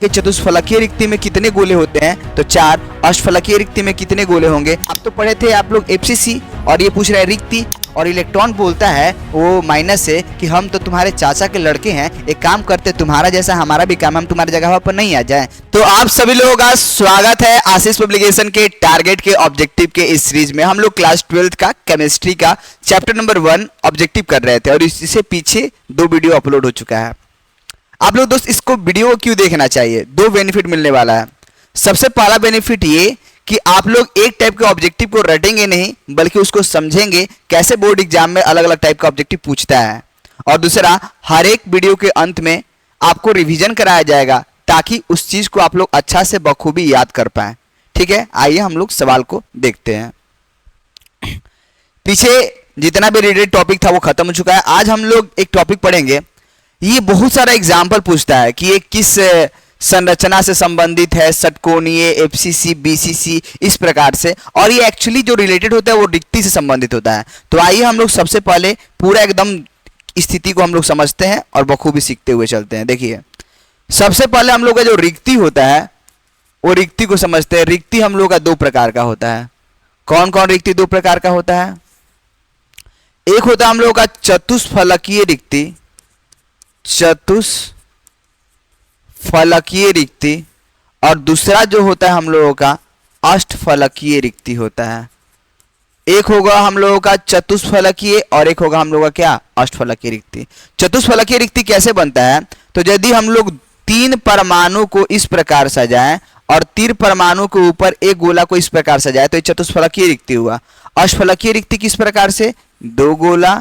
कि चतुष्फलकीय रिक्ति में कितने गोले होते हैं, तो 4। अष्टफलकीय रिक्ति में कितने गोले होंगे। अब तो पढ़े थे आप लोग एफसीसी, और ये पूछ रहा है रिक्ति, और इलेक्ट्रॉन बोलता है वो माइनस है कि हम तो तुम्हारे चाचा के लड़के हैं, एक काम करते तुम्हारा जैसा हमारा भी काम, हम तुम्हारी जगह पर नहीं आ जाए। तो आप सभी लोगों का स्वागत है आशीष पब्लिकेशन के टारगेट के ऑब्जेक्टिव के इस सीरीज में। हम लोग क्लास 12th का केमिस्ट्री का चैप्टर नंबर 1 ऑब्जेक्टिव कर रहे थे, और इससे पीछे 2 वीडियो अपलोड हो चुका है। आप लोग दोस्त इसको वीडियो को क्यों देखना चाहिए, 2 बेनिफिट मिलने वाला है। सबसे पहला बेनिफिट ये कि आप लोग एक टाइप के ऑब्जेक्टिव को रटेंगे नहीं, बल्कि उसको समझेंगे कैसे बोर्ड एग्जाम में अलग अलग टाइप का ऑब्जेक्टिव पूछता है। और दूसरा, हर एक वीडियो के अंत में आपको रिवीजन कराया जाएगा ताकि उस चीज को आप लोग अच्छा से बखूबी याद कर पाए। ठीक है, आइए हम लोग सवाल को देखते हैं। पीछे जितना भी रिलेटेड टॉपिक था वो खत्म हो चुका है। आज हम लोग एक टॉपिक पढ़ेंगे, ये बहुत सारा एग्जाम्पल पूछता है कि ये किस संरचना से संबंधित है, षटकोणीय, एफसीसी, बीसीसी, इस प्रकार से, और ये एक्चुअली जो रिलेटेड होता है वो रिक्ति से संबंधित होता है। तो आइए हम लोग सबसे पहले पूरा एकदम स्थिति को हम लोग समझते हैं और बखूबी सीखते हुए चलते हैं। देखिए, सबसे पहले हम लोग का जो रिक्ति होता है वो रिक्ति को समझते हैं। रिक्ति हम लोग का 2 प्रकार का होता है। कौन कौन रिक्ति 2 प्रकार का होता है? एक होता है हम लोग का चतुष्फलकीय रिक्ति, चतुष्फलकीय रिक्ति, और दूसरा जो होता है हम लोगों का अष्टफलकीय रिक्ति होता है। एक होगा हम लोगों का चतुष्फलकीय और एक होगा हम लोगों का क्या, अष्टफलकीय रिक्ति। चतुष्फलकीय रिक्ति कैसे बनता है? तो यदि हम लोग 3 परमाणु को इस प्रकार सजाएं और 3 परमाणु के ऊपर एक गोला को इस प्रकार सजाए तो ये चतुष्फलकीय रिक्ति हुआ। अष्टफलकीय रिक्ति किस प्रकार से? 2 गोला,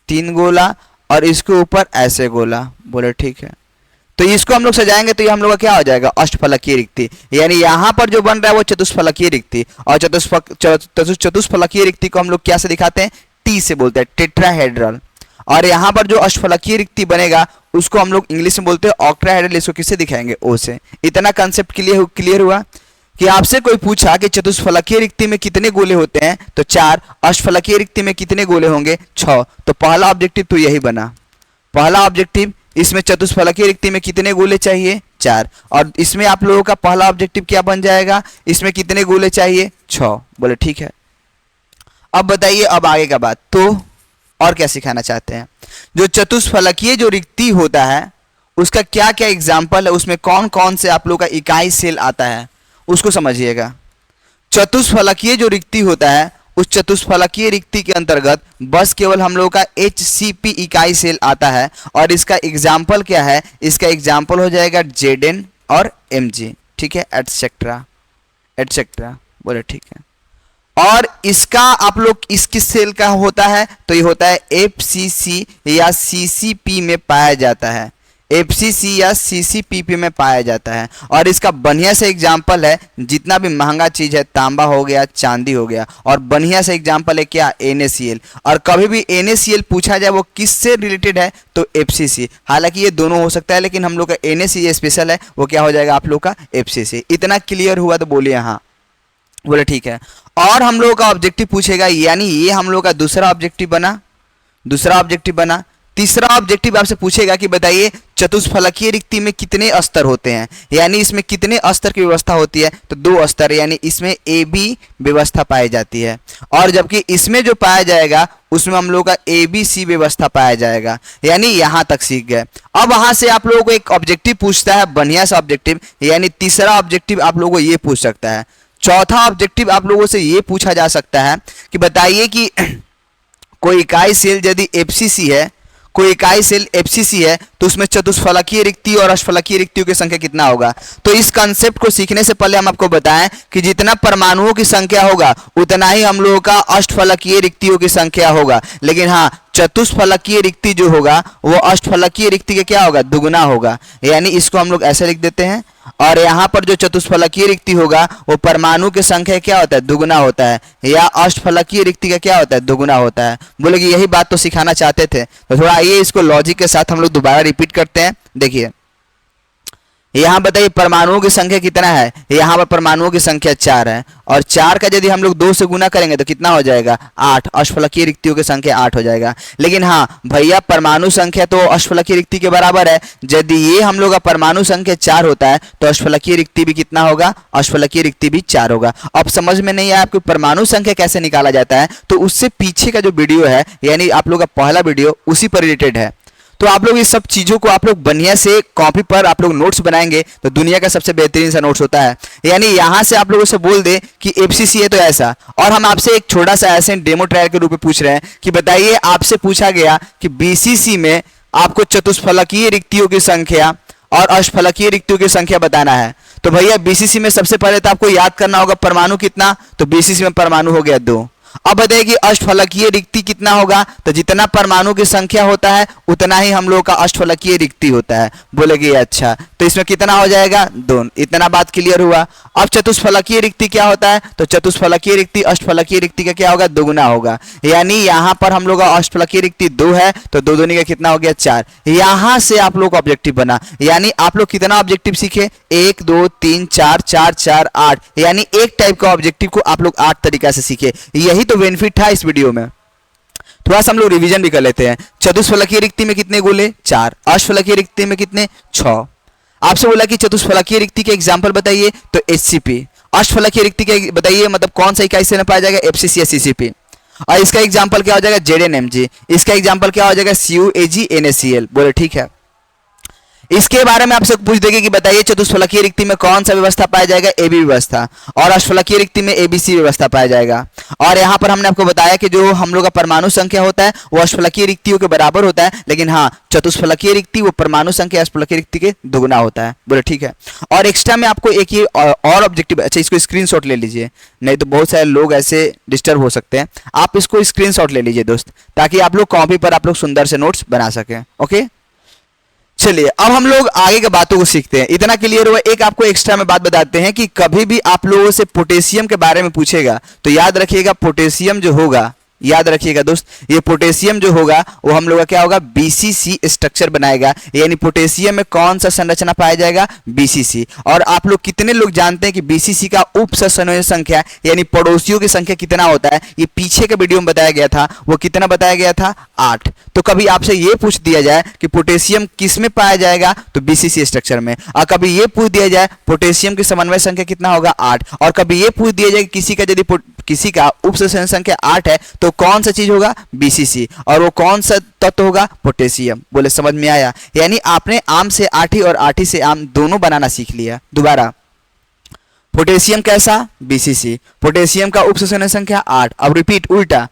3 गोला और इसके ऊपर ऐसे गोला। बोले ठीक है, तो इसको हम लोग सजाएंगे तो ये हम लोग का क्या हो जाएगा, अष्टफलकीय रिक्ति। यानी यहाँ पर जो बन रहा है वो चतुष्फलकीय रिक्ति, और चतुष्फलकीय रिक्ति को हम लोग क्या से दिखाते हैं, टी से बोलते हैं, टेट्राहेड्रल। और यहाँ पर जो अष्टफलकीय रिक्ति बनेगा उसको हम लोग इंग्लिश में बोलते हैं ऑक्टाहेड्रल। इसको किससे दिखाएंगे, ओ से। इतना कंसेप्ट क्लियर हुआ कि आपसे कोई पूछा कि चतुष्फलकीय रिक्ति में कितने गोले होते हैं, तो 4। अष्टफलकीय रिक्ति में कितने गोले होंगे, 6। तो पहला ऑब्जेक्टिव तो यही बना। पहला ऑब्जेक्टिव, इसमें चतुष्फलकीय रिक्ति में कितने गोले चाहिए, 4। और इसमें आप लोगों का पहला ऑब्जेक्टिव क्या बन जाएगा, इसमें कितने गोले चाहिए, 6। बोले ठीक है। अब बताइए, अब आगे का बात तो और क्या सिखाना चाहते हैं। जो चतुष्फलकीय जो रिक्ति होता है उसका क्या क्या एग्जाम्पल है, उसमें कौन कौन से आप लोग का इकाई सेल आता है उसको समझिएगा। चतुष्फलकीय जो रिक्ति होता है उस चतुष्फलकीय रिक्ति के अंतर्गत बस केवल हम लोग का HCP इकाई सेल आता है, और इसका एग्जाम्पल क्या है, इसका एग्जाम्पल हो जाएगा Zn और Mg। ठीक है, एटसेट्रा एटसेट्रा। बोले ठीक है। और इसका आप लोग इस किस सेल का होता है, तो ये होता है FCC या CCP में पाया जाता है। FCC या CCPP में पाया जाता है। और इसका बढ़िया से एग्जाम्पल है, जितना भी महंगा चीज है, तांबा हो गया, चांदी हो गया, और बढ़िया से एग्जाम्पल है क्या, NaCl। और कभी भी NaCl पूछा जाए वो किससे रिलेटेड है, तो FCC। हालांकि ये दोनों हो सकता है, लेकिन हम लोग का NaCl स्पेशल है, वो क्या हो जाएगा आप लोग का FCC। इतना क्लियर हुआ तो बोलिए हाँ। बोले ठीक है। और हम लोगों का ऑब्जेक्टिव पूछेगा, यानी ये हम लोग का दूसरा ऑब्जेक्टिव बना। तीसरा ऑब्जेक्टिव आपसे पूछेगा कि बताइए चतुष्फलकीय रिक्ति में कितने स्तर होते हैं, यानी इसमें कितने स्तर की व्यवस्था होती है, तो 2 स्तर, यानी इसमें AB व्यवस्था पाई जाती है। और जबकि इसमें जो पाया जाएगा उसमें हम लोग का ABC व्यवस्था पाया जाएगा। यानी यहां तक सीख गए। अब वहां से आप लोगों को एक ऑब्जेक्टिव पूछता है, बढ़िया सा ऑब्जेक्टिव, यानी तीसरा ऑब्जेक्टिव आप लोगों को ये पूछ सकता है। चौथा ऑब्जेक्टिव आप लोगों से ये पूछा जा सकता है कि बताइए कि कोई इकाई सेल यदि FCC है, कोई इकाई सेल FCC है, तो उसमें चतुष्फलकीय रिक्ति और अष्टफलकीय रिक्तियों की संख्या कितना होगा। तो इस कंसेप्ट को सीखने से पहले हम आपको बताएं कि जितना परमाणुओं की संख्या होगा उतना ही हम लोगों का अष्टफलकीय रिक्तियों की संख्या होगा। लेकिन हाँ, चतुष्फलकीय रिक्ति जो होगा वो अष्टफलकीय रिक्ति के क्या होगा, दुगुना होगा। यानी इसको हम लोग ऐसे लिख देते हैं। और यहाँ पर जो चतुष्फलकीय रिक्ति होगा वो परमाणु की संख्या क्या होता है, दुगुना होता है, या अष्टफलकीय रिक्ति का क्या होता है, दुगुना होता है। बोले कि यही बात तो सिखाना चाहते थे, तो थोड़ा आइए इसको लॉजिक के साथ हम लोग दोबारा रिपीट करते हैं। देखिए, यहाँ बताइए परमाणुओं की संख्या कितना है, यहाँ पर परमाणुओं की संख्या 4 है, और 4 का यदि हम लोग 2 से गुना करेंगे तो कितना हो जाएगा 8, अष्टफलकीय रिक्तियों की संख्या 8 हो जाएगा। लेकिन हाँ भैया परमाणु संख्या तो अष्टफलकीय रिक्ति के बराबर है, यदि ये हम लोग का परमाणु संख्या 4 होता है तो अष्टफलकीय रिक्ति भी कितना होगा, अष्टफलकीय रिक्ति भी 4 होगा। अब समझ में नहीं आया आपको परमाणु संख्या कैसे निकाला जाता है, तो उससे पीछे का जो वीडियो है यानी आप लोग का पहला वीडियो उसी पर रिलेटेड है। तो आप लोग इस सब चीज़ों को आप लोग बढ़िया से कॉपी पर आप लोग नोट्स बनाएंगे तो दुनिया का सबसे बेहतरीन सा नोट्स होता है। यानी यहाँ से आप लोगों से बोल दे कि एफसीसी है तो ऐसा, और हम आपसे एक छोटा सा ऐसे डेमो ट्रायल के रूप में पूछ रहे हैं कि बताइए, आपसे पूछा गया कि बीसीसी में आपको चतुष्फलकीय रिक्तियों की संख्या और अष्टफलकीय रिक्तियों की संख्या बताना है। तो भैया बीसीसी में सबसे पहले तो आपको याद करना होगा परमाणु कितना, तो बीसीसी में परमाणु हो गया 2। अब बताइए कि अष्टफलकीय रिक्ति कितना होगा, तो जितना परमाणु की संख्या होता है उतना ही हम लोग का अष्टफलकीय रिक्ति होता है। बोलेगे अच्छा, तो इसमें कितना हो जाएगा 2। इतना बात क्लियर हुआ। अब चतुष्फलकीय रिक्ति क्या होता है, तो चतुष्फलकीय रिक्ति अष्टफलकीय रिक्ति का क्या होगा, दोगुना होगा। यानी यहाँ पर हम लोग का अष्टफलकीय रिक्ति 2 है तो 2 दूनी का कितना हो गया 4। यहाँ से आप लोग का ऑब्जेक्टिव बना, यानी आप लोग कितना ऑब्जेक्टिव सीखे, 1 2 3 4 4 4 8, यानी एक टाइप का ऑब्जेक्टिव को आप लोग 8 तरीका से सीखे। यही तो बेनिफिट था इस वीडियो में। थोड़ा सा हम लोग रिवीजन भी कर लेते हैं। चतुष्फलकीय रिक्ति में कितने गोले 4, अष्टफलकीय रिक्ति में कितने 6। आपसे बोला कि चतुष्फलकीय रिक्ति के एग्जांपल बताइए, तो एचसीपी। अष्टफलकीय रिक्ति के बताइए मतलब कौन सा इकाई से न पाया जाएगा, एफसीसी या सीसीपी। और इसका एग्जांपल क्या हो जाएगा, जेडएनएमजी। इसका एग्जांपल क्या हो जाएगा, सीयूएजी एनएसीएल। बोले ठीक है। इसके बारे में आपसे पूछ देंगे कि बताइए चतुष्फलकीय रिक्ति में कौन सा व्यवस्था पाया जाएगा, एबी व्यवस्था, और अष्टफलकीय रिक्ति में एबीसी व्यवस्था पाया जाएगा। और यहाँ पर हमने आपको बताया कि जो हम लोग का परमाणु संख्या होता है वो अष्टफलकीय रिक्तियों के बराबर होता है, लेकिन हाँ चतुष्फलकीय रिक्ति वो परमाणु संख्या अष्टफलकीय रिक्ति के दोगुना होता है। बोले ठीक है। और एक्स्ट्रा में आपको एक ये और ऑब्जेक्टिव, अच्छा इसको स्क्रीनशॉट ले लीजिए, नहीं तो बहुत सारे लोग ऐसे डिस्टर्ब हो सकते हैं। आप इसको स्क्रीनशॉट ले लीजिए दोस्त, ताकि आप लोग कॉपी पर आप लोग सुंदर से नोट्स बना सकें। ओके चलिए अब हम लोग आगे के बातों को सीखते हैं। इतना क्लियर हुआ। एक आपको एक्स्ट्रा में बात बताते हैं कि कभी भी आप लोगों से पोटेशियम के बारे में पूछेगा तो याद रखिएगा पोटेशियम जो होगा, याद रखिएगा दोस्त, ये पोटेशियम जो होगा वो हम लोग का क्या होगा, बीसीसी स्ट्रक्चर बनाएगा। यानी पोटेशियम में कौन सा संरचना पाया जाएगा, बीसीसी। और आप लोग कितने लोग जानते हैं कि बीसीसी का उप संयोजन संख्या यानी पड़ोसियों की संख्या कितना होता है, ये पीछे के वीडियो में बताया गया था। वो कितना बताया गया था, 8। तो कभी आपसे ये पूछ दिया जाए कि पोटेशियम किस में पाया जाएगा, तो बीसीसी स्ट्रक्चर में। और कभी ये पूछ दिया जाए पोटेशियम की समन्वय संख्या कितना होगा, 8। और कभी ये पूछ दिया जाए कि किसी का उप संयोजन संख्या 8 है तो कौन सा चीज होगा, बीसीसी। और वो कौन सा तत्व होगा, पोटेशियम। बोले समझ में आया। यानी आपने आम से आठी और आठी से आम दोनों बनाना सीख लिया। दोबारा, पोटेशियम कैसा, बीसीसी। पोटेशियम का उप संयोजन संख्या 8। अब रिपीट उल्टा,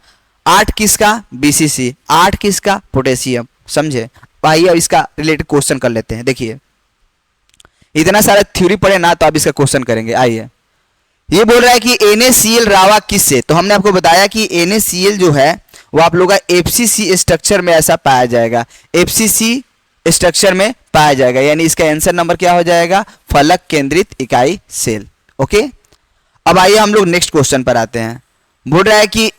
8 किसका, बीसीसी, 8 किसका, पोटेशियम। समझे। आइए अब इसका रिलेटेड क्वेश्चन कर लेते हैं। देखिए इतना सारा थ्योरी पढ़े ना तो आप इसका क्वेश्चन करेंगे। आइए ये बोल रहा है कि NaCl रावा किससे, तो हमने आपको बताया कि NaCl जो है वो आप लोग का एफसीसी स्ट्रक्चर में ऐसा पाया जाएगा, एफसीसी स्ट्रक्चर में पाया जाएगा। यानी इसका आंसर नंबर क्या हो जाएगा, फलक केंद्रित इकाई सेल। ओके अब आइए हम लोग नेक्स्ट क्वेश्चन पर आते हैं। बोल रहा है कि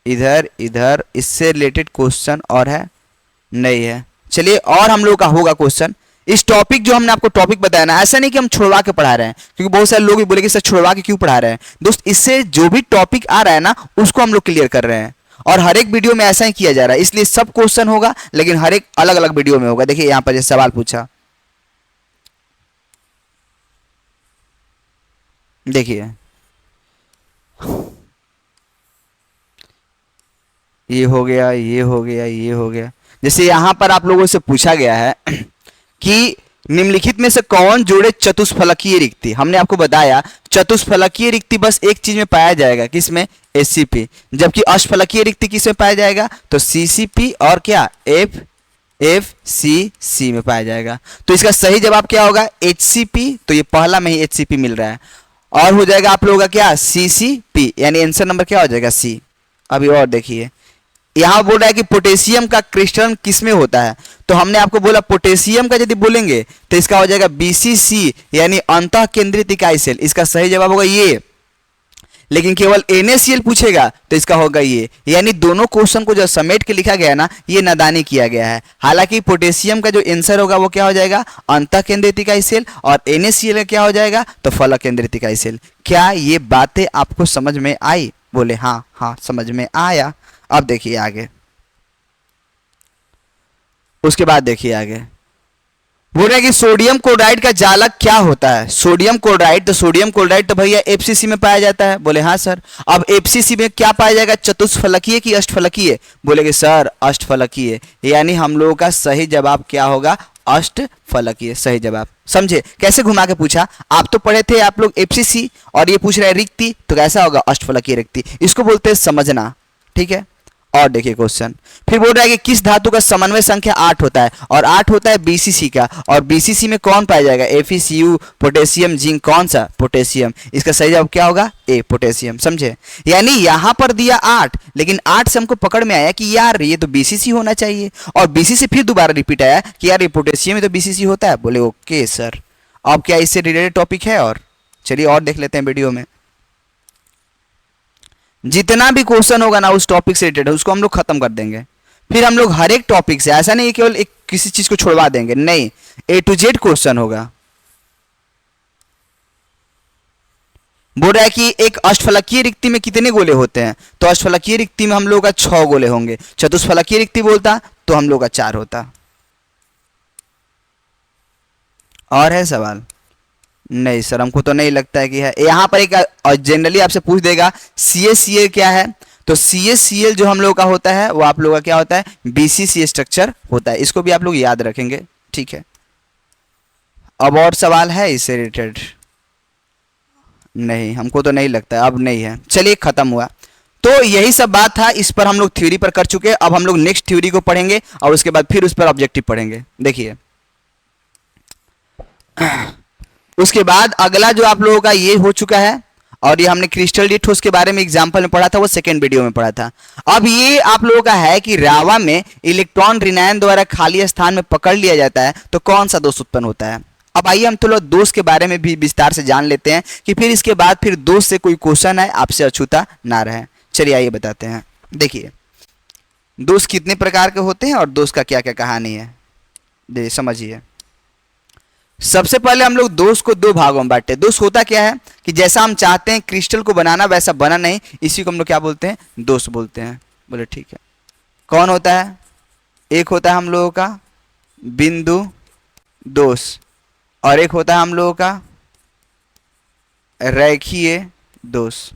इधर इधर इससे रिलेटेड क्वेश्चन और है, नहीं है। चलिए और हम लोग का होगा क्वेश्चन। इस टॉपिक जो हमने आपको टॉपिक बताया ना, ऐसा नहीं कि हम छुड़वा के पढ़ा रहे हैं, क्योंकि बहुत सारे लोग भी बोलेंगे सर छुड़वा के क्यों पढ़ा रहे हैं। दोस्त इससे जो भी टॉपिक आ रहा है ना उसको हम लोग क्लियर कर रहे हैं, और हर एक वीडियो में ऐसा ही किया जा रहा है। इसलिए सब क्वेश्चन होगा लेकिन हर एक अलग अलग वीडियो में होगा। देखिए यहाँ पर जैसे सवाल पूछा, देखिए ये हो गया, ये हो गया, ये हो गया। जैसे यहां पर आप लोगों से पूछा गया है कि निम्नलिखित में से कौन जोड़े चतुष्फलकीय रिक्ति। हमने आपको बताया चतुष्फलकीय रिक्ति बस एक चीज में पाया जाएगा, किसमें, एचसीपी। जबकि अष्टफलकीय रिक्ति किसमें पाया जाएगा, तो सीसीपी और क्या, एफसीसी में पाया जाएगा। तो इसका सही जवाब क्या होगा, एचसीपी। तो ये पहला में ही एचसीपी मिल रहा है, और हो जाएगा आप लोगों का क्या, सीसीपी। यानी आंसर नंबर क्या हो जाएगा, सी। अभी और देखिए यहां बोल रहा है कि पोटेशियम का क्रिस्टलन किसमें होता है, तो हमने आपको बोला पोटेशियम का यदि बोलेंगे तो इसका हो जाएगा बीसीसी, यानी अंतः केंद्रित इकाई सेल। इसका सही जवाब होगा ये। लेकिन केवल NaCl पूछेगा तो इसका होगा ये। यानी दोनों क्वेश्चन को जो समेट के लिखा गया है ना, ये नादानी किया गया है। हालांकि पोटेशियम का जो आंसर होगा वो क्या हो जाएगा, अंतः केंद्रित इकाई सेल, और NaCl का क्या हो जाएगा, तो फलक केंद्रित इकाई सेल। क्या ये बातें आपको समझ में आई? बोले हाँ हाँ समझ में आया। अब देखिए आगे, उसके बाद देखिए आगे बोल रहे हैं कि सोडियम क्लोराइड का जालक क्या होता है। सोडियम क्लोराइड, तो सोडियम क्लोराइड तो भैया FCC में पाया जाता है। बोले हाँ सर। अब FCC में क्या पाया जाएगा, चतुष्फलकीय कि अष्टफलकीय? बोले कि सर अष्टफलकीय। यानी हम लोगों का सही जवाब क्या होगा, अष्टफलकीय सही जवाब। समझे कैसे घुमा के पूछा? आप तो पढ़े थे आप लोग FCC, और ये पूछ रहे हैं रिक्ति, तो कैसा होगा, अष्टफलकीय रिक्ति। इसको बोलते हैं समझना, ठीक है। और देखिए क्वेश्चन फिर बोल रहा है कि किस धातु का समन्वय संख्या 8 होता है, और 8 होता है BCC का, और BCC में कौन पाया जाएगा, FeCu, पोटेशियम, जिंक, कौन सा, पोटेशियम। इसका सही जवाब क्या होगा, ए पोटेशियम। समझे, यानी यहां पर दिया 8, लेकिन 8 से हमको पकड़ में आया कि यार ये तो BCC होना चाहिए, और BCC फिर दोबारा रिपीट आया कि यार ये पोटेशियम ही तो BCC होता है। बोले ओके सर। अब क्या इससे रिलेटेड टॉपिक है? और चलिए और देख लेते हैं वीडियो में। जितना भी क्वेश्चन होगा ना उस टॉपिक से रिलेटेड उसको हम लोग खत्म कर देंगे। फिर हम लोग हर एक टॉपिक से, ऐसा नहीं केवल एक किसी चीज को छुड़वा देंगे, नहीं, A to Z क्वेश्चन होगा। बोल रहा है कि एक अष्टफलकीय रिक्ति में कितने गोले होते हैं, तो अष्टफलकीय रिक्ति में हम लोग का 6 गोले होंगे। चतुष्फलकीय रिक्ति बोलता तो हम लोग का 4 होता। और है सवाल? नहीं सर, हमको तो नहीं लगता है कि है। यहाँ पर एक जनरली आपसे पूछ देगा CaCl क्या है, तो CaCl जो हम लोग का होता है वो आप लोग का क्या होता है, BCC स्ट्रक्चर होता है। इसको भी आप लोग याद रखेंगे, ठीक है। अब और सवाल है इससे रिलेटेड? नहीं, हमको तो नहीं लगता है, अब नहीं है। चलिए खत्म हुआ। तो यही सब बात था, इस पर हम लोग थ्योरी पर कर चुके हैं। अब हम लोग नेक्स्ट थ्योरी को पढ़ेंगे और उसके बाद फिर उस पर ऑब्जेक्टिव पढ़ेंगे। देखिए उसके बाद अगला जो आप लोगों का ये हो चुका है, और ये हमने क्रिस्टल डी ठोस के बारे में एग्जांपल में पढ़ा था, वो सेकंड वीडियो में पढ़ा था। अब ये आप लोगों का है कि रावा में इलेक्ट्रॉन ऋणायन द्वारा खाली स्थान में पकड़ लिया जाता है तो कौन सा दोष उत्पन्न होता है। अब आइए हम थोड़ा दोष के बारे में भी विस्तार से जान लेते हैं कि फिर इसके बाद फिर दोष से कोई क्वेश्चन है आपसे अछूता ना रहे। चलिए आइए बताते हैं। देखिए दोष कितने प्रकार के होते हैं और दोष का क्या क्या कहानी है, देखिए समझिए। सबसे पहले हम लोग दोष को 2 भागों में बांटते हैं। दोष होता क्या है कि जैसा हम चाहते हैं क्रिस्टल को बनाना वैसा बना नहीं, इसी को हम लोग क्या बोलते हैं, दोष बोलते हैं। बोले ठीक है। कौन होता है, एक होता है हम लोगों का बिंदु दोष, और एक होता है हम लोगों का रेखीय दोष।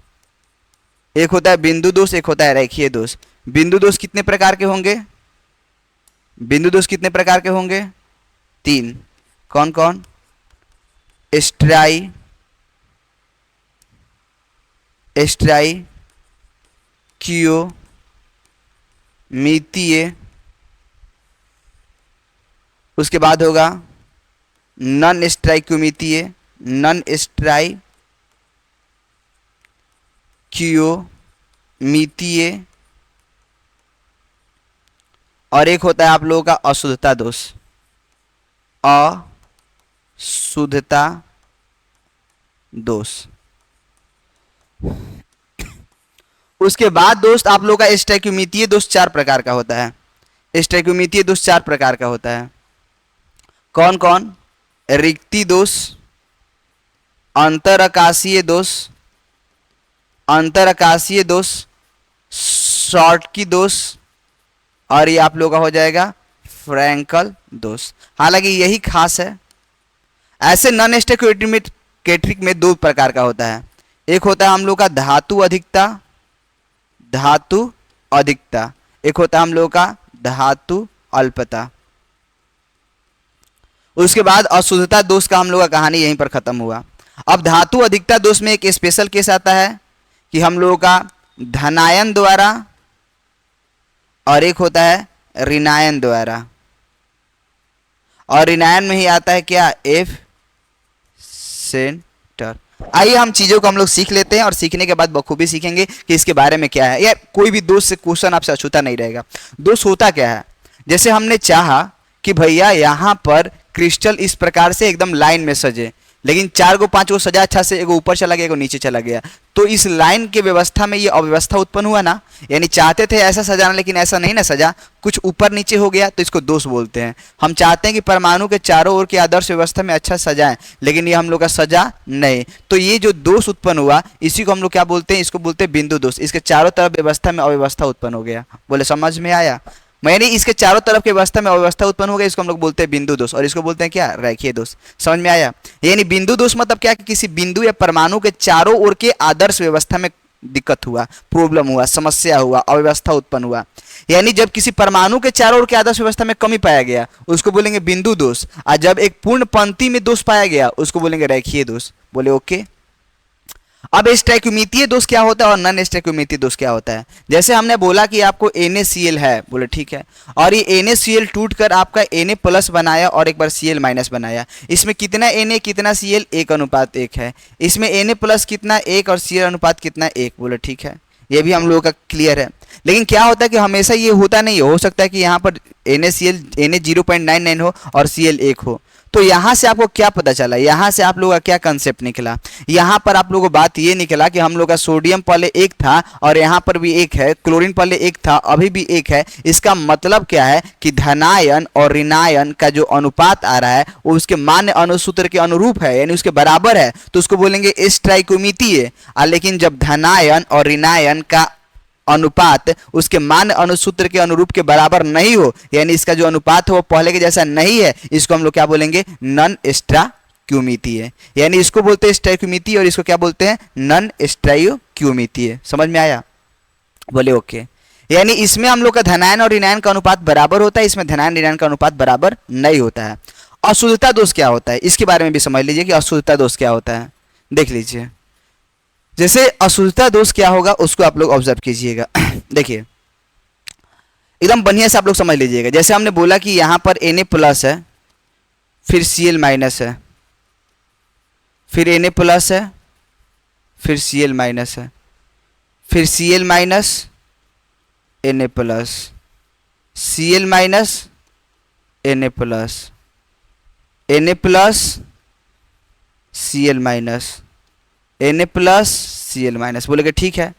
एक होता है बिंदु दोष, एक होता है रेखीय दोष। बिंदु दोष कितने प्रकार के होंगे, बिंदु दोष कितने प्रकार के होंगे, 3। कौन कौन, स्ट्राई, क्यू, मितीय, उसके बाद होगा नॉन स्ट्राइक्योमितीय, नॉन स्ट्राइक्योमितीय, और एक होता है आप लोगों का अशुद्धता दोष, अशुद्धता दोष। उसके बाद दोस्त आप लोगों का स्टैक्योमितीय दोष 4 प्रकार का होता है। स्टैक्योमितीय दोष 4 प्रकार का होता है। कौन कौन, रिक्ति दोष, अंतरआकाशीय दोष, अंतरआकाशीय दोष, शॉर्टकी दोष, और ये आप लोगों का हो जाएगा फ्रैंकल दोष। हालांकि यही खास है। ऐसे नॉन स्टैक्योमेट्रिक में 2 प्रकार का होता है। एक होता है हम लोग का धातु अधिकता, धातु अधिकता, एक होता है हम लोग का धातु अल्पता। उसके बाद अशुद्धता दोष का हम लोग का कहानी यहीं पर खत्म हुआ। अब धातु अधिकता दोष में एक स्पेशल केस आता है कि हम लोगों का धनायन द्वारा, और एक होता है ऋणायन द्वारा, और ऋणायन में ही आता है क्या, एफ सेंटर। आइए हम चीजों को हम लोग सीख लेते हैं और सीखने के बाद बखूबी सीखेंगे कि इसके बारे में क्या है। यार कोई भी दोष से क्वेश्चन आपसे अछूता नहीं रहेगा। दोष होता क्या है, जैसे हमने चाहा कि भैया यहाँ पर क्रिस्टल इस प्रकार से एकदम लाइन में सजे, लेकिन 4 को 5 को सजा अच्छा से, एगो ऊपर चला गया, एगो नीचे चला गया। तो इस लाइन के व्यवस्था में ये अव्यवस्था उत्पन्न हुआ ना, यानी चाहते थे ऐसा सजाना लेकिन ऐसा नहीं ना सजा, कुछ ऊपर नीचे हो गया, तो इसको दोष बोलते हैं। हम चाहते हैं कि परमाणु के चारों ओर की आदर्श व्यवस्था में अच्छा सजाएं, लेकिन ये हम लोग का सजा नहीं, तो ये जो दोष उत्पन्न हुआ इसी को हम लोग क्या बोलते हैं, इसको बोलते हैं बिंदु दोष। इसके चारों तरफ व्यवस्था में अव्यवस्था उत्पन्न हो गया। बोले समझ में आया? मैंने इसके चारों तरफ की व्यवस्था में अव्यवस्था उत्पन्न हो गई, इसको हम लोग बोलते हैं बिंदु दोष, और इसको बोलते हैं क्या, रेखीय दोष। समझ में आया? यानी बिंदु दोष मतलब क्या, कि किसी बिंदु या परमाणु के चारों ओर के आदर्श व्यवस्था में दिक्कत हुआ, प्रॉब्लम हुआ, समस्या हुआ, अव्यवस्था उत्पन्न हुआ। यानी जब किसी परमाणु के चारों ओर के आदर्श व्यवस्था में कमी पाया गया उसको बोलेंगे बिंदु दोष, और जब एक पूर्ण पंक्ति में दोष पाया गया उसको बोलेंगे रेखीय दोष। बोले ओके। अब स्टैक्योमितीय दोष क्या होता है और नॉन स्टैक्योमितीय दोष क्या होता है? जैसे हमने बोला कि आपको NaCl है, बोले ठीक है, और ये NaCl टूटकर आपका Na प्लस बनाया और एक बार Cl माइनस बनाया। इसमें कितना Na कितना Cl, 1:1 है। इसमें Na प्लस कितना, 1, और Cl अनुपात कितना, 1। बोले ठीक है, ये भी हम लोगों का क्लियर है। लेकिन क्या होता है कि हमेशा ये होता नहीं, हो सकता है कि यहाँ पर Na 0.99 हो और Cl 1 हो। तो यहाँ से आपको क्या पता चला, यहाँ से आप लोगों का क्या कंसेप्ट निकला? यहाँ पर आप लोगों को बात ये निकला कि हम लोग का सोडियम पहले 1 था और यहाँ पर भी 1 है, क्लोरीन पहले 1 था अभी भी 1 है। इसका मतलब क्या है कि धनायन और ऋणायन का जो अनुपात आ रहा है वो उसके मान्य अणुसूत्र के अनुरूप है, यानी उसके बराबर है, तो उसको बोलेंगे स्टैक्योमितीय। लेकिन जब धनायन और ऋणायन का अनुपात उसके मान अणुसूत्र के अनुरूप के बराबर नहीं हो, यानी इसका जो अनुपात है वो पहले के जैसा नहीं है, इसको हम लोग क्या बोलेंगे, नॉन स्टैक्योमितीय। यानी इसको बोलते हैं स्टैक्योमितीय और इसको क्या बोलते हैं, नॉन स्टैक्योमितीय। समझ में आया? बोले ओके। यानी इसमें हम लोग का धनायन और ऋणायन का अनुपात बराबर होता है, इसमें धनायन ऋणायन का अनुपात बराबर नहीं होता है। अशुद्धता दोष क्या होता है, इसके बारे में भी समझ लीजिए कि अशुद्धता दोष क्या होता है। देख लीजिए, जैसे अशुद्धता दोष क्या होगा उसको आप लोग ऑब्जर्व कीजिएगा। देखिए एकदम बढ़िया से आप लोग समझ लीजिएगा। जैसे हमने बोला कि यहाँ पर Na प्लस है, फिर Cl माइनस है, फिर Na प्लस है, फिर Cl माइनस है, फिर Cl minus Na plus, Cl minus Na plus, Na plus Cl minus, Na plus Cl minus. बोले कि ठीक है,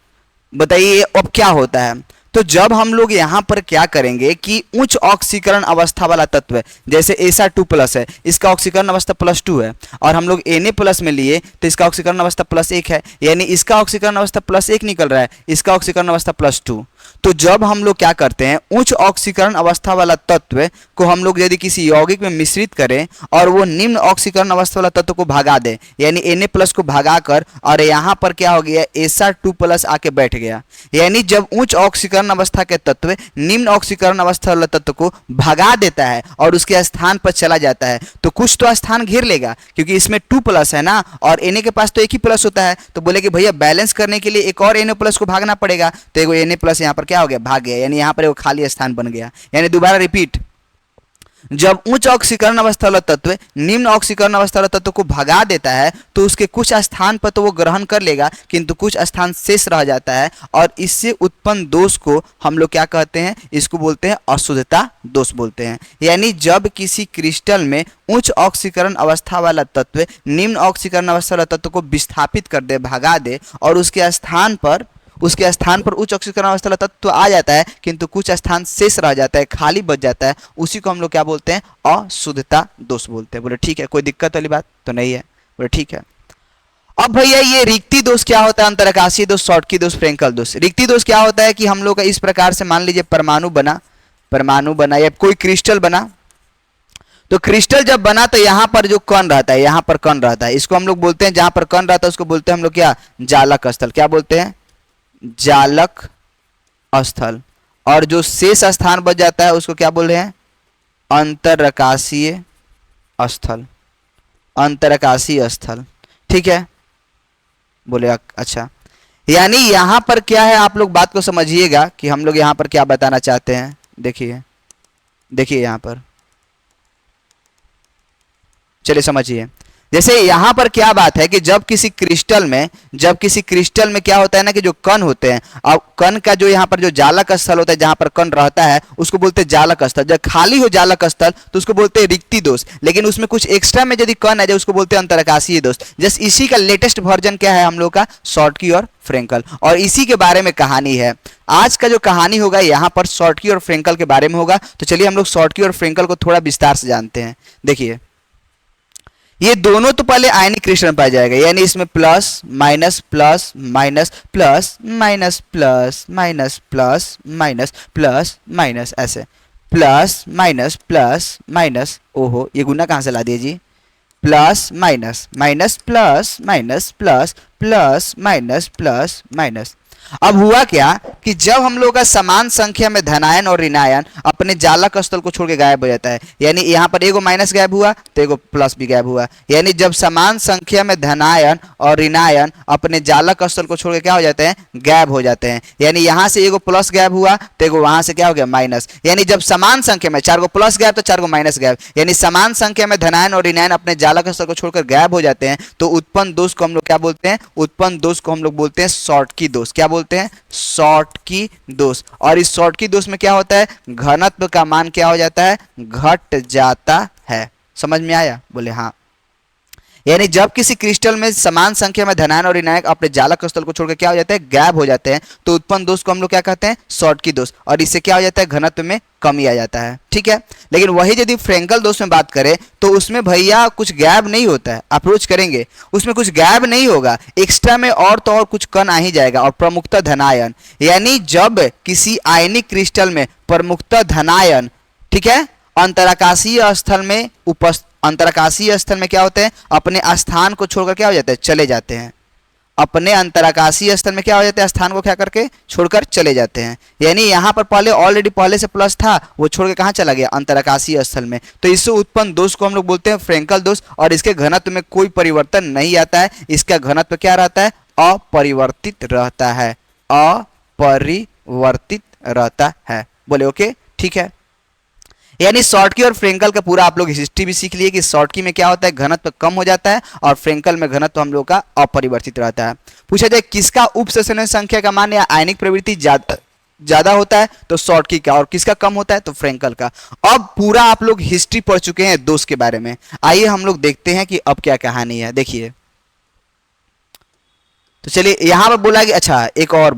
बताइए अब क्या होता है? तो जब हम लोग यहाँ पर क्या करेंगे कि उच्च ऑक्सीकरण अवस्था वाला तत्व है, जैसे Sa2 प्लस है, इसका ऑक्सीकरण अवस्था +2 है, और हम लोग Na प्लस में लिए तो इसका ऑक्सीकरण अवस्था +1 है, यानी इसका ऑक्सीकरण अवस्था +1 निकल रहा है, इसका ऑक्सीकरण अवस्था +2। तो जब हम लोग क्या करते हैं, उच्च ऑक्सीकरण अवस्था वाला तत्व को हम लोग यदि किसी यौगिक में मिश्रित करें और वो निम्न ऑक्सीकरण अवस्था वाला तत्व को भगा दें, यानी Na प्लस को भगाकर, और यहाँ पर क्या हो गया, Sa2 प्लस आके बैठ गया। यानी जब उच्च ऑक्सीकरण अवस्था के तत्व निम्न ऑक्सीकरण अवस्था वाला तत्व को भगा देता है और उसके स्थान पर चला जाता है, तो कुछ तो स्थान घेर लेगा, क्योंकि इसमें 2 प्लस है ना, और Na के पास तो एक ही प्लस होता है। तो बोले कि भैया बैलेंस करने के लिए एक और Na प्लस को भागना पड़ेगा, तो एगो Na प्लस यहाँ पर क्या हो गया, भाग गया, यानी यहाँ पर एगो खाली स्थान बन गया। यानी दोबारा रिपीट, जब उच्च ऑक्सीकरण अवस्था वाला तत्व निम्न ऑक्सीकरण अवस्था वाला तत्व को भगा देता है तो उसके कुछ स्थान पर तो वो ग्रहण कर लेगा, किंतु कुछ स्थान शेष रह जाता है, और इससे उत्पन्न दोष को हम लोग क्या कहते हैं, इसको बोलते हैं अशुद्धता दोष बोलते हैं। यानी जब किसी क्रिस्टल में उच्च ऑक्सीकरण अवस्था वाला तत्व निम्न ऑक्सीकरण अवस्था वाला तत्व को विस्थापित कर दे, भगा दे, और उसके स्थान पर उच्च ऑक्सीकरण अवस्था वाला तत्व आ जाता है, किंतु कुछ स्थान शेष रह जाता है, खाली बच जाता है, उसी को हम लोग क्या बोलते हैं, अशुद्धता दोष बोलते हैं। बोले ठीक है, कोई दिक्कत वाली बात तो नहीं है? बोले ठीक है। अब भैया ये रिक्ति दोष क्या होता है, अंतरकाशीय दोष, शॉटकी दोष, फ्रेंकल दोष। रिक्ति दोष क्या होता है कि हम लोग का इस प्रकार से, मान लीजिए परमाणु बना या कोई क्रिस्टल बना, तो क्रिस्टल जब बना तो यहाँ पर जो कण रहता है, यहाँ पर कण रहता है, इसको हम लोग बोलते हैं, जहां पर कण रहता है उसको बोलते हैं हम लोग क्या, जालक स्थल। क्या बोलते हैं, जालक स्थल। और जो शेष स्थान बच जाता है उसको क्या बोल रहे हैं, अंतरकाशीय स्थल, अंतरकाशीय स्थल। ठीक है, बोले अच्छा। यानी यहां पर क्या है, आप लोग बात को समझिएगा कि हम लोग यहां पर क्या बताना चाहते हैं। देखिए यहां पर, चलिए समझिए। जैसे यहां पर क्या बात है कि जब किसी क्रिस्टल में क्या होता है ना कि जो कण होते हैं, अब कण का जो यहाँ पर जो जालक स्थल होता है जहां पर कण रहता है उसको बोलते हैं जालक स्थल। जब खाली हो जालक स्थल तो उसको बोलते हैं रिक्ति दोष, लेकिन उसमें कुछ एक्स्ट्रा में यदि कण है जो उसको बोलते हैं अंतरकाशीय दोष। जस्ट इसी का लेटेस्ट वर्जन क्या है हम लोग का, शॉर्टकी और फ्रेंकल, और इसी के बारे में कहानी है। आज का जो कहानी होगा यहाँ पर शॉर्टकी और फ्रेंकल के बारे में होगा। तो चलिए हम लोग शॉर्टकी और फ्रेंकल को थोड़ा विस्तार से जानते हैं। देखिए ये दोनों तो पहले आयनिक क्रिस्टल पाया जाएगा, यानी इसमें plus minus plus minus plus minus plus minus plus minus plus minus, ऐसे प्लस माइनस प्लस माइनस, ओहो ये गुना कहां से ला दिए जी, plus minus minus plus minus plus plus minus plus minus. अब हुआ क्या कि जब हम लोग का समान संख्या में धनायन और ऋणायन अपने जालक स्थल को छोड़ के गायब हो जाता है, यानी यहाँ पर एगो माइनस गायब हुआ तो एगो प्लस भी गायब हुआ, यानी जब समान संख्या में धनायन और ऋणायन अपने जालक स्थल को छोड़ के क्या हो जाते हैं, गायब हो जाते हैं। यानी यहाँ से एगो प्लस गायब हुआ तो एगो वहां से क्या हो गया, माइनस। यानी जब समान संख्या में 4 गो प्लस गायब तो 4 गो माइनस गायब, यानी समान संख्या में धनायन और ऋणायन अपने जालक स्थल को छोड़कर गायब हो जाते हैं, तो उत्पन्न दोष को हम लोग क्या बोलते हैं, उत्पन्न दोष को हम लोग बोलते हैं शॉर्टकी दोष। क्या बोलते हैं, शॉर्टकी दोष। और इस शॉर्टकी दोष में क्या होता है, घनत्व का मान क्या हो जाता है, घट जाता है। समझ में आया, बोले हाँ। यानी जब किसी क्रिस्टल में समान संख्या में धनायन और ऋणायन अपने जालक स्थल को छोड़कर क्या हो जाते हैं, गायब हो जाते हैं, तो उत्पन्न दोष को हम लोग क्या कहते हैं, शॉर्टकी दोष। और इससे क्या हो जाता है, घनत्व में कमी आ जाता है। ठीक है, लेकिन वही यदि फ्रेंकल दोष में बात करें तो उसमें भैया कुछ गायब नहीं होता है। अप्रोच करेंगे उसमें कुछ गायब नहीं होगा, एक्स्ट्रा में और तो और कुछ कण आ ही जाएगा, और प्रमुखता धनायन। यानी जब किसी आयनिक क्रिस्टल में प्रमुखता धनायन, ठीक है, अंतराकाशीय स्थल में अंतराकाशीय स्थल में क्या होते हैं, अपने स्थान को छोड़कर क्या हो जाते हैं, चले जाते हैं। अपने अंतराकाशीय स्थल में क्या हो जाते हैं, स्थान को क्या करके छोड़कर चले जाते हैं। यानी यहाँ पर पहले से प्लस था, वो छोड़ के कहाँ चला गया, अंतराकाशीय स्थल में। तो इससे उत्पन्न दोष को हम लोग बोलते हैं फ्रेंकल दोष, और इसके घनत्व में कोई परिवर्तन नहीं आता है। इसका घनत्व क्या रहता है, अपरिवर्तित रहता है, अपरिवर्तित रहता है। बोले ओके, ठीक है। यानी शॉर्टकी और फ्रेंकल का पूरा आप लोग हिस्ट्री भी सीख लिए कि शॉर्टकी में क्या होता है, घनत्व कम हो जाता है, और फ्रेंकल में घनत्व हम लोग का अपरिवर्तित रहता है। पूछा जाए किसका उपसंयोजन संख्या का मान या आयनिक प्रवृत्ति ज्यादा होता है, तो शॉर्टकी का, और किसका कम होता है, तो फ्रेंकल का। अब पूरा आप लोग हिस्ट्री पढ़ चुके हैं दोष के बारे में। आइए हम लोग देखते हैं कि अब क्या कहानी है। देखिए तो चलिए यहां पर बोला कि अच्छा एक और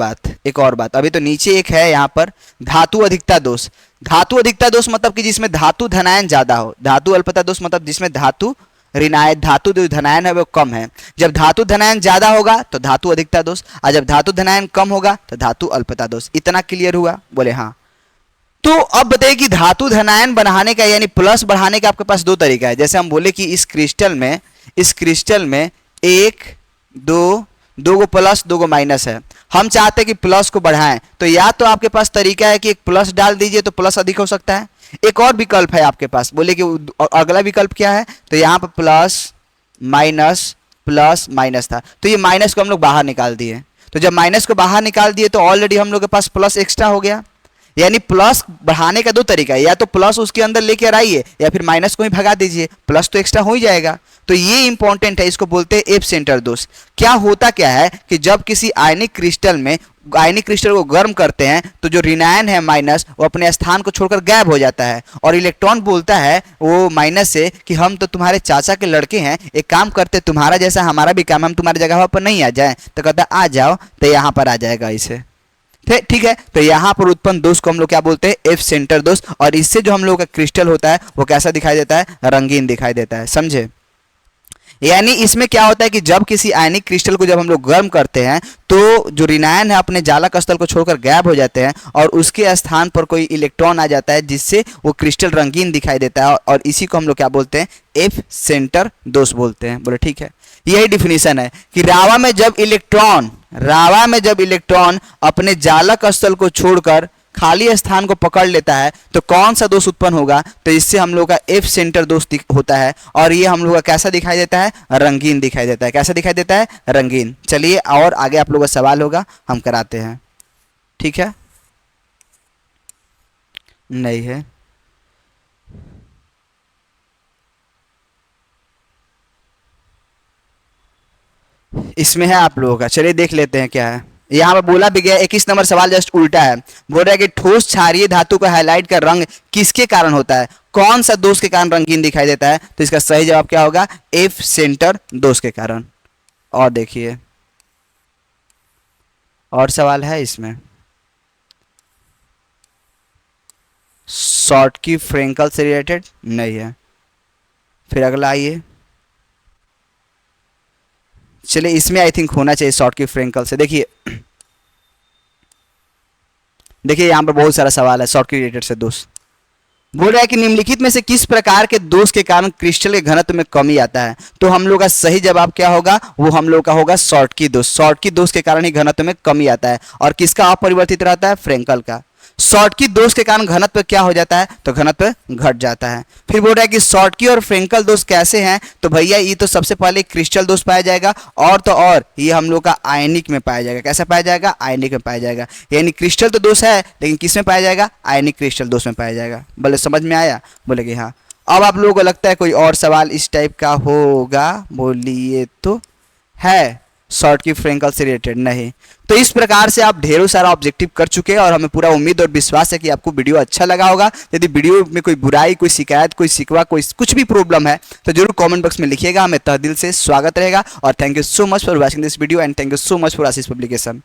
बात अभी तो नीचे एक है यहाँ पर, धातु अधिकता दोष। धातु अधिकता दोष मतलब कि जिसमें धातु धनायन ज्यादा हो। धातु अल्पता दोष मतलब जिसमें धातु ऋणायन, धातु जो धनायन है वो कम है। जब धातु धनायन ज्यादा होगा तो धातु अधिकता दोष, और जब धातु धनायन कम होगा तो धातु अल्पता दोष। इतना क्लियर हुआ, बोले हाँ। तो अब बताइए कि धातु धनायन बढ़ाने का यानी प्लस बढ़ाने का आपके पास दो तरीका है। जैसे हम बोले कि इस क्रिस्टल में एक दो गो प्लस दो गो माइनस है, हम चाहते हैं कि प्लस को बढ़ाएं, तो या तो आपके पास तरीका है कि एक प्लस डाल दीजिए तो प्लस अधिक हो सकता है। एक और विकल्प है आपके पास, बोले कि अगला विकल्प क्या है, तो यहाँ पर प्लस माइनस था, तो ये माइनस को हम लोग बाहर निकाल दिए। तो जब माइनस को बाहर निकाल दिए तो ऑलरेडी हम लोग के पास प्लस एक्स्ट्रा हो गया। यानी प्लस बढ़ाने का दो तरीका है, या तो प्लस उसके अंदर लेकर आइए या फिर माइनस को ही भगा दीजिए, प्लस तो एक्स्ट्रा हो ही जाएगा। तो ये इंपॉर्टेंट है, इसको बोलते हैं एफ सेंटर दोष। क्या होता क्या है कि जब किसी आयनिक क्रिस्टल को गर्म करते हैं तो जो ऋणायन है माइनस, वो अपने स्थान को छोड़कर गायब हो जाता है, और इलेक्ट्रॉन बोलता है वो माइनस से कि हम तो तुम्हारे चाचा के लड़के हैं, एक काम करते तुम्हारा जैसा हमारा भी काम, हम तुम्हारी जगह पर नहीं आ जाए, तो कहता आ जाओ, तो यहाँ पर आ जाएगा इसे। ठीक है, तो यहाँ पर उत्पन्न दोष को हम लोग क्या बोलते हैं, एफ सेंटर दोष। और इससे जो हम लोग का क्रिस्टल होता है वो कैसा दिखाई देता है, रंगीन दिखाई देता है। समझे? यानी इसमें क्या होता है कि जब किसी आयनिक क्रिस्टल को जब हम लोग गर्म करते हैं तो जो ऋणायन है अपने जालक स्थल को छोड़कर गायब हो जाते हैं, और उसके स्थान पर कोई इलेक्ट्रॉन आ जाता है जिससे वो क्रिस्टल रंगीन दिखाई देता है, और इसी को हम लोग क्या बोलते हैं, एफ सेंटर दोष बोलते हैं। बोले ठीक है, यही डिफिनीशन है कि रावा में जब इलेक्ट्रॉन अपने जालक स्थल को छोड़कर खाली स्थान को पकड़ लेता है तो कौन सा दोष उत्पन्न होगा, तो इससे हम लोग का एफ सेंटर दोष होता है, और ये हम लोग का कैसा दिखाई देता है, रंगीन दिखाई देता है। कैसा दिखाई देता है, रंगीन। चलिए और आगे आप लोगों का सवाल होगा, हम कराते हैं। ठीक है, नहीं है . इसमें है आप लोगों का, चलिए देख लेते हैं क्या है। यहाँ पर बोला भी गया 21 नंबर सवाल जस्ट उल्टा है। बोल रहा है कि ठोस क्षारीय धातु का हाईलाइट का रंग किसके कारण होता है, कौन सा दोष के कारण रंगीन दिखाई देता है? तो इसका सही जवाब क्या होगा? एफ सेंटर दोष के कारण। और देखिए और सवाल है इसमें, शॉर्ट की फ्रेंकल से रिलेटेड नहीं है। फिर अगला आइए, चलिए इसमें आई थिंक होना चाहिए शॉर्ट की फ्रेंकल से। देखिए देखिए यहाँ पर बहुत सारा सवाल है शॉर्ट की रिलेटेड से दोष। बोल रहा है कि निम्नलिखित में से किस प्रकार के दोष के कारण क्रिस्टल के घनत्व में कमी आता है? तो हम लोग का सही जवाब क्या होगा? वो हम लोग का होगा शॉर्ट की दोष। शॉर्ट की दोष के कारण ही घनत्व में कमी आता है। और किसका अपरिवर्तित रहता है? फ्रेंकल का। शॉर्ट की दोष के कारण घनत्व क्या हो जाता है? तो घनत्व घट जाता है। फिर बोल रहा है कि शॉर्ट की और फ्रेंकल दोष कैसे हैं? तो भैया ये तो सबसे पहले क्रिस्टल दोष पाया जाएगा, और तो और ये हम लोग का आयनिक में पाया जाएगा। कैसा पाया जाएगा? आयनिक में पाया जाएगा। यानी क्रिस्टल तो दोष है, लेकिन किस में पाया जाएगा? आयनिक क्रिस्टल दोष में पाया जाएगा। बोले समझ में आया? बोले कि हाँ। अब आप लोगों को लगता है कोई और सवाल इस टाइप का होगा? बोलिए तो। है शॉर्ट की फ्रेंकल से रिलेटेड? नहीं। तो इस प्रकार से आप ढेरों सारा ऑब्जेक्टिव कर चुके हैं, और हमें पूरा उम्मीद और विश्वास है कि आपको वीडियो अच्छा लगा होगा। यदि वीडियो में कोई बुराई, कोई शिकायत, कोई शिकवा, कोई कुछ भी प्रॉब्लम है तो जरूर कमेंट बॉक्स में लिखिएगा। हमें तहे दिल से स्वागत रहेगा। और thank you so much for watching this video and thank you so much for Ashish publication.